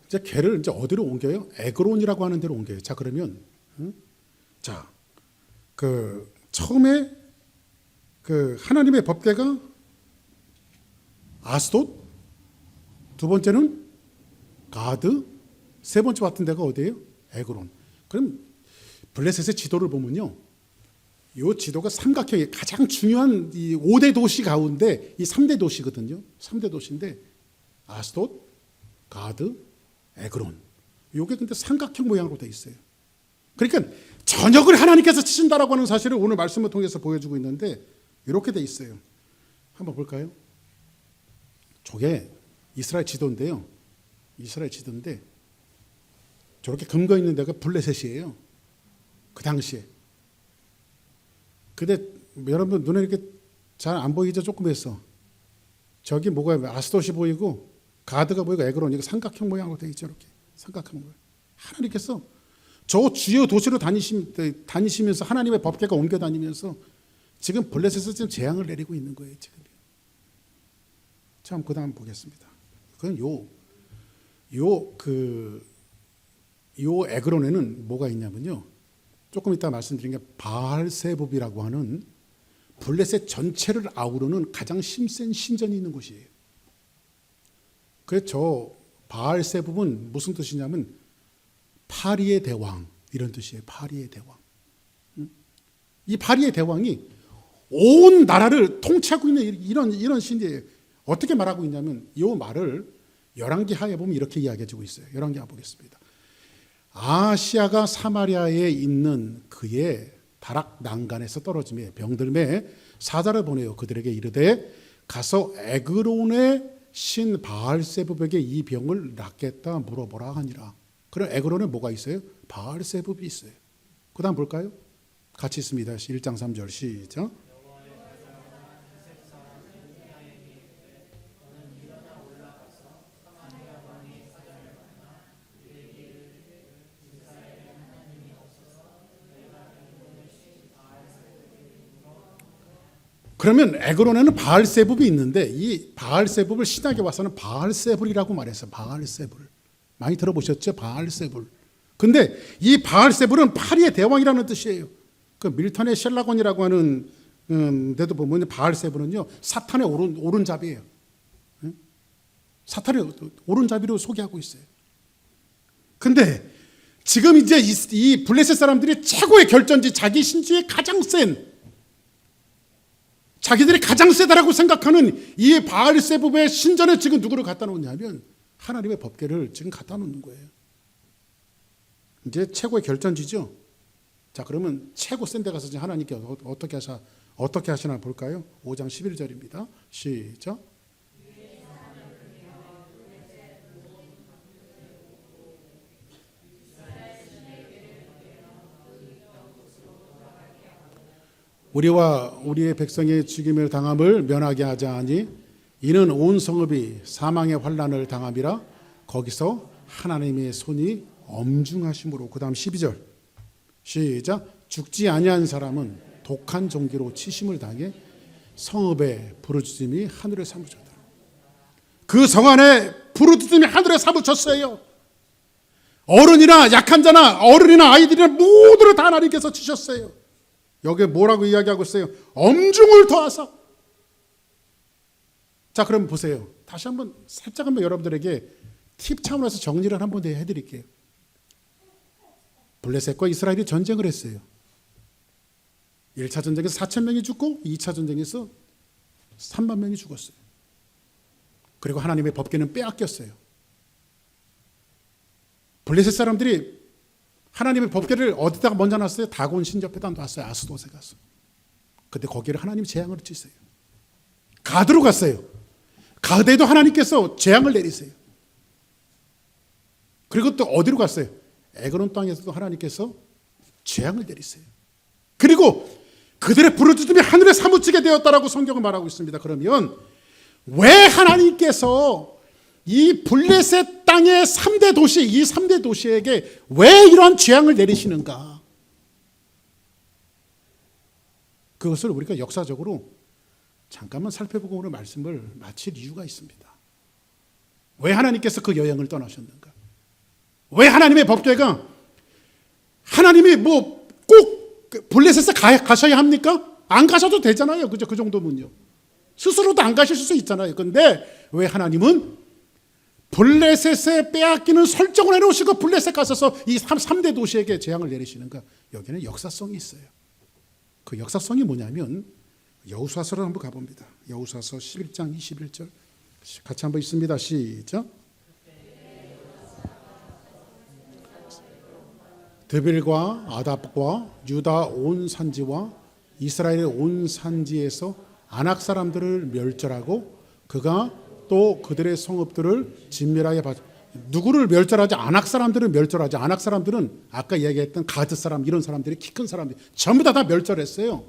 이제 걔를 이제 어디로 옮겨요? 에그론이라고 하는 데로 옮겨요. 자, 그러면 자, 그 처음에 그 하나님의 법궤가 아스돗, 두 번째는 가드, 세 번째 같은 데가 어디예요? 에그론. 그럼 블레셋의 지도를 보면요, 이 지도가 삼각형의 가장 중요한 이 5대 도시 가운데 이 3대 도시거든요. 3대 도시인데 아스돗, 가드, 에그론. 이게 근데 삼각형 모양으로 돼 있어요. 그러니까 전역을 하나님께서 치신다라고 하는 사실을 오늘 말씀을 통해서 보여주고 있는데 이렇게 돼 있어요. 한번 볼까요? 저게 이스라엘 지도인데요. 이스라엘 지도인데 저렇게 금거 있는 데가 블레셋이에요. 그 당시에. 근데 여러분 눈에 이렇게 잘 안 보이죠? 조금 했어. 저기 뭐가 아스돗이 보이고 가드가 보이고 에그론, 이거 삼각형 모양으로 되어 있죠. 이렇게 삼각형 모양. 하나님께서 저 주요 도시로 다니시면서 하나님의 법궤가 옮겨 다니면서 지금 블레셋에서 지금 재앙을 내리고 있는 거예요. 지금. 참 그다음 보겠습니다. 그건 요 에그론에는 뭐가 있냐면요. 조금 이따 말씀드린 게 바알세붑이라고 하는 블레셋 전체를 아우르는 가장 힘센 신전이 있는 곳이에요. 그래서 저 바알세붑은 무슨 뜻이냐면 파리의 대왕 이런 뜻이에요. 파리의 대왕. 이 파리의 대왕이 온 나라를 통치하고 있는 이런 신이에요. 어떻게 말하고 있냐면 이 말을 열왕기하에 보면 이렇게 이야기해주고 있어요. 열왕기하 보겠습니다. 아시아가 사마리아에 있는 그의 다락 난간에서 떨어짐에 병들매 사자를 보내어 그들에게 이르되 가서 에그론의 신 바알세붑에게 이 병을 낫겠다 물어보라 하니라. 그럼 에그론에 뭐가 있어요? 바알세붑이 있어요. 그 다음 볼까요? 같이 있습니다. 1장 3절 시작. 그러면 에그론에는 바알세붑이 있는데 이 바알세붑을 신학에 와서는 바알세불이라고 말했어요. 바알세불. 많이 들어보셨죠? 바알세불. 근데 이 바알세불은 파리의 대왕이라는 뜻이에요. 그 밀턴의 셜라곤이라고 하는 데도 보면 바알세불은요 사탄의 오른잡이에요. 사탄의 오른잡이로 소개하고 있어요. 근데 지금 이제 이 블레셋 사람들이 최고의 결전지, 자기 신주의 가장 센, 자기들이 가장 세다라고 생각하는 이 바알세붑의 신전에 지금 누구를 갖다 놓냐면 하나님의 법궤를 지금 갖다 놓는 거예요. 이제 최고의 결전지죠. 자, 그러면 최고 센 데 가서 지금 하나님께 어떻게 하시나 볼까요? 5장 11절입니다. 시작. 우리와 우리의 백성의 죽임을 당함을 면하게 하자 하니 이는 온 성읍이 사망의 환난을 당함이라. 거기서 하나님의 손이 엄중하심으로. 그 다음 12절 시작. 죽지 아니한 사람은 독한 종기로 치심을 당해 성읍에 부르짖음이 하늘에 사무쳤다. 그 성 안에 부르짖음이 하늘에 사무쳤어요. 어른이나 약한 자나 어른이나 아이들이나 모두를 다 하나님께서 치셨어요. 여기에 뭐라고 이야기하고 있어요? 엄중을 더하사. 자, 그럼 보세요. 다시 한번 살짝 한번 여러분들에게 팁 차원에서 정리를 한번 해드릴게요. 블레셋과 이스라엘이 전쟁을 했어요. 1차 전쟁에서 4,000명이 죽고 2차 전쟁에서 3만 명이 죽었어요. 그리고 하나님의 법궤는 빼앗겼어요. 블레셋 사람들이 하나님의 법궤를 어디다가 먼저 놨어요? 다곤 신접에다 놨어요. 아스돗에 가서. 근데 거기를 하나님이 재앙을 치세요. 가드로 갔어요. 가드에도 하나님께서 재앙을 내리세요. 그리고 또 어디로 갔어요? 에그론 땅에서도 하나님께서 재앙을 내리세요. 그리고 그들의 부르짖음이 하늘에 사무치게 되었다라고 성경은 말하고 있습니다. 그러면 왜 하나님께서 이 블레셋 땅의 3대 도시, 이 3대 도시에게 왜 이러한 재앙을 내리시는가? 그것을 우리가 역사적으로 잠깐만 살펴보고 오늘 말씀을 마칠 이유가 있습니다. 왜 하나님께서 그 여행을 떠나셨는가? 왜 하나님의 법궤가 하나님이 뭐 꼭 블레셋에 가셔야 합니까? 안 가셔도 되잖아요. 그죠? 그 정도면요. 스스로도 안 가실 수 있잖아요. 그런데 왜 하나님은 블레셋에 빼앗기는 설정을 해놓으시고 블레셋 가셔서 이 3대 도시에게 재앙을 내리시는가? 여기는 역사성이 있어요. 그 역사성이 뭐냐면 여호수아서로 한번 가봅니다. 여호수아서 11장 21절 같이 한번 읽습니다. 시작. 드빌과 아답과 유다 온 산지와 이스라엘의 온 산지에서 아낙 사람들을 멸절하고 그가 또 그들의 성읍들을 진멸하여 누구를 멸절하지? 아낙 사람들을 멸절하지. 아낙 사람들은 아까 얘기했던 가드 사람 이런 사람들이 키 큰 사람들 전부 다 멸절했어요.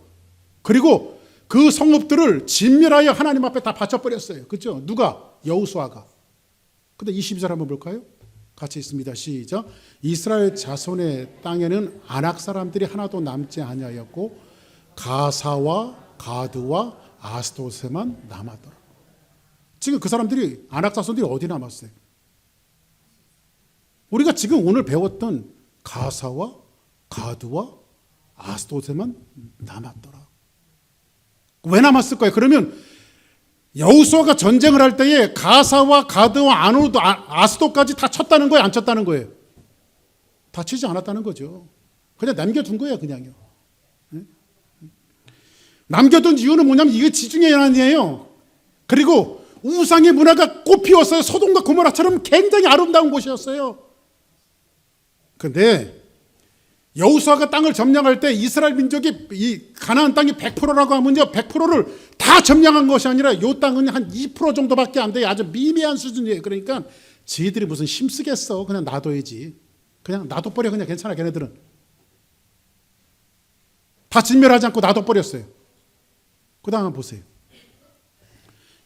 그리고 그 성읍들을 진멸하여 하나님 앞에 다 바쳐버렸어요. 그렇죠? 누가? 여호수아가. 근데 22절 한번 볼까요? 같이 있습니다. 시작. 이스라엘 자손의 땅에는 아낙 사람들이 하나도 남지 아니하였고 가사와 가드와 아스도세만 남았더라. 지금 그 사람들이 아낙 자손들이 어디 남았어요? 우리가 지금 오늘 배웠던 가사와 가드와 아스도세만 남았더라. 왜 남았을까요? 그러면 여호수아가 전쟁을 할 때에 가사와 가드와 아스도까지 다 쳤다는 거예요? 안 쳤다는 거예요? 다 치지 않았다는 거죠. 그냥 남겨둔 거예요. 그냥요. 남겨둔 이유는 뭐냐면 이게 지중해 연안이에요. 그리고 우상의 문화가 꽃피웠어요. 소돔과 고모라처럼 굉장히 아름다운 곳이었어요. 그런데 여호수아가 땅을 점령할 때 이스라엘 민족이 이 가나안 땅이 100%라고 하면요, 100%를 다 점령한 것이 아니라 이 땅은 한 2% 정도밖에 안 돼요. 아주 미미한 수준이에요. 그러니까 지들이 무슨 힘쓰겠어. 그냥 놔둬야지. 그냥 놔둬버려. 그냥 괜찮아. 걔네들은 다 진멸하지 않고 놔둬버렸어요. 그 다음 보세요.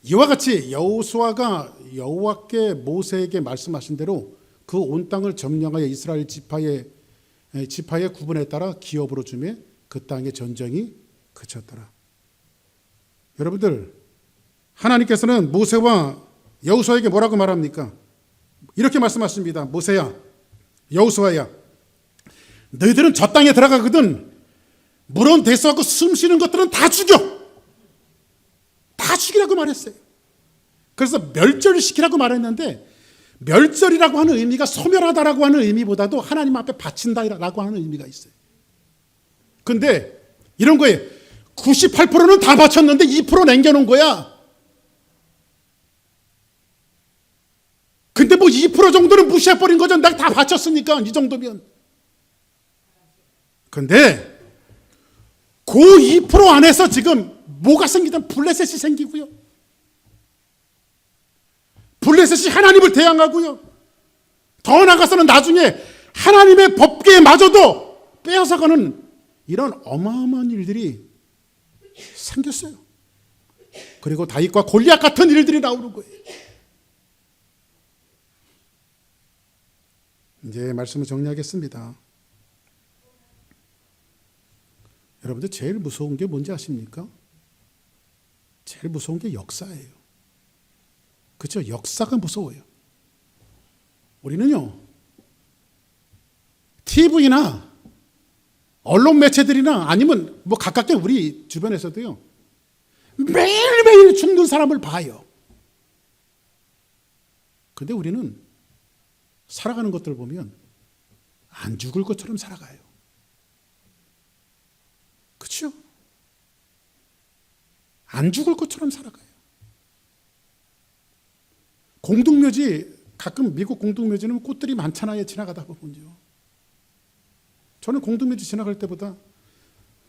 이와 같이 여호수아가 여호와께 모세에게 말씀하신 대로 그 온 땅을 점령하여 이스라엘 지파의 구분에 따라 기업으로 주매 그 땅의 전쟁이 그쳤더라. 여러분들, 하나님께서는 모세와 여호수아에게 뭐라고 말합니까? 이렇게 말씀하십니다. 모세야, 여호수아야, 너희들은 저 땅에 들어가거든 물론 대수하고 숨 쉬는 것들은 다 죽여. 다 죽이라고 말했어요. 그래서 멸절시키라고 말했는데 멸절이라고 하는 의미가 소멸하다라고 하는 의미보다도 하나님 앞에 바친다라고 하는 의미가 있어요. 근데 이런 거예요. 98%는 다 바쳤는데 2% 남겨놓은 거야. 근데 뭐 2% 정도는 무시해버린 거죠. 내가 다 바쳤으니까 이 정도면. 근데 그 2% 안에서 지금 뭐가 생기든 블레셋이 생기고요. 블레셋이 하나님을 대항하고요. 더 나아가서는 나중에 하나님의 법궤마저도 빼앗아가는 이런 어마어마한 일들이 생겼어요. 그리고 다윗과 골리앗 같은 일들이 나오는 거예요. 이제 말씀을 정리하겠습니다. 여러분들 제일 무서운 게 뭔지 아십니까? 제일 무서운 게 역사예요. 그렇죠? 역사가 무서워요. 우리는요, TV나 언론 매체들이나 아니면 뭐 가깝게 우리 주변에서도요, 매일매일 죽는 사람을 봐요. 근데 우리는 살아가는 것들 보면 안 죽을 것처럼 살아가요. 그렇죠? 안 죽을 것처럼 살아가요. 공동묘지, 가끔 미국 공동묘지는 꽃들이 많잖아요. 지나가다 보면요. 저는 공동묘지 지나갈 때보다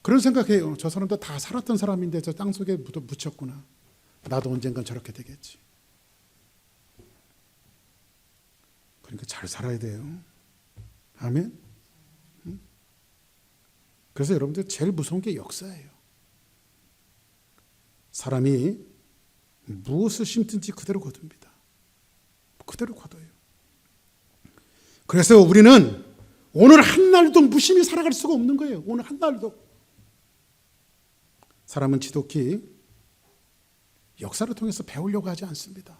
그런 생각해요. 저 사람도 다 살았던 사람인데 저 땅속에 묻혔구나. 나도 언젠간 저렇게 되겠지. 그러니까 잘 살아야 돼요. 아멘. 그래서 여러분들 제일 무서운 게 역사예요. 사람이 무엇을 심든지 그대로 거둡니다. 그대로 거둬요. 그래서 우리는 오늘 한날도 무심히 살아갈 수가 없는 거예요. 오늘 한날도. 사람은 지독히 역사를 통해서 배우려고 하지 않습니다.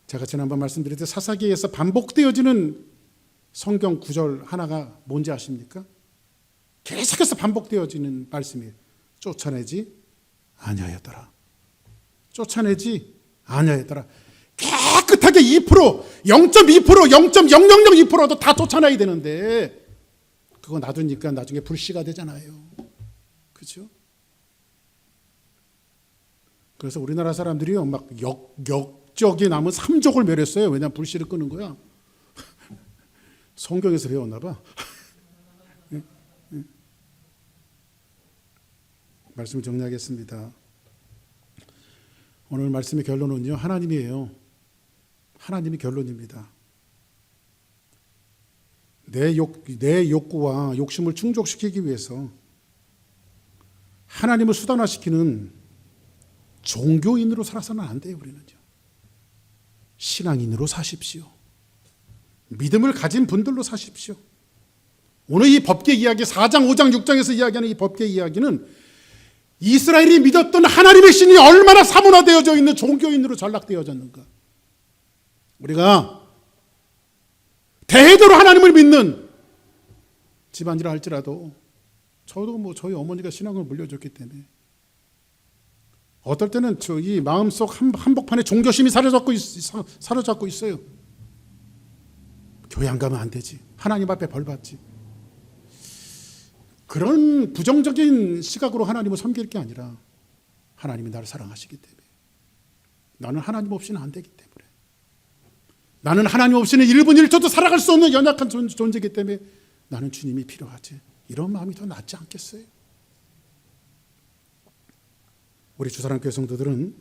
제가 지난번 말씀드렸듯이 사사기에서 반복되어지는 성경 구절 하나가 뭔지 아십니까? 계속해서 반복되어지는 말씀이에요. 쫓아내지 아니하였더라. 쫓아내지 아니하였더라. 깨끗하게 2%, 0.2%, 0.0002%도 다 쫓아내야 되는데 그거 놔두니까 나중에 불씨가 되잖아요. 그렇죠? 그래서 우리나라 사람들이요 막 역적이 남은 삼족을 멸했어요. 왜냐하면 불씨를 끄는 거야. 성경에서 배웠나 봐. 말씀을 정리하겠습니다. 오늘 말씀의 결론은요 하나님이에요. 하나님이 결론입니다. 내 욕구와 욕심을 충족시키기 위해서 하나님을 수단화시키는 종교인으로 살아서는 안 돼요. 우리는요. 신앙인으로 사십시오. 믿음을 가진 분들로 사십시오. 오늘 이 법계 이야기 4장, 5장, 6장에서 이야기하는 이 법계 이야기는 이스라엘이 믿었던 하나님의 신이 얼마나 사문화되어져 있는 종교인으로 전락되어졌는가. 우리가 대대로 하나님을 믿는 집안이라 할지라도 저도 저희 어머니가 신앙을 물려줬기 때문에 어떨 때는 이 마음속 한복판에 종교심이 사로잡고 있어요. 교회 안 가면 안 되지. 하나님 앞에 벌 받지. 그런 부정적인 시각으로 하나님을 섬길 게 아니라 하나님이 나를 사랑하시기 때문에 나는 하나님 없이는 안 되기 때문에 나는 하나님 없이는 1분 1초도 살아갈 수 없는 연약한 존재이기 때문에 나는 주님이 필요하지. 이런 마음이 더 낫지 않겠어요? 우리 주사랑교회 성도들은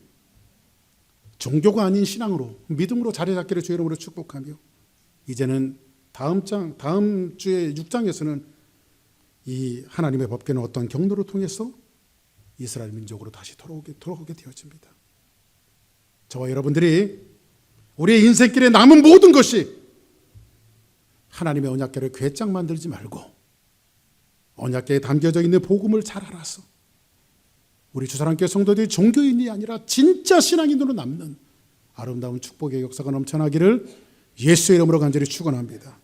종교가 아닌 신앙으로 믿음으로 자리 잡기를 주의 이름으로 축복하며 이제는 다음 주에 6장에서는 이 하나님의 법궤는 어떤 경로를 통해서 이스라엘 민족으로 다시 돌아오게 되어집니다. 저와 여러분들이 우리의 인생길에 남은 모든 것이 하나님의 언약궤를 괴짝 만들지 말고 언약궤에 담겨져 있는 복음을 잘 알아서 우리 주사랑교회 성도들이 종교인이 아니라 진짜 신앙인으로 남는 아름다운 축복의 역사가 넘쳐나기를 예수의 이름으로 간절히 축원합니다.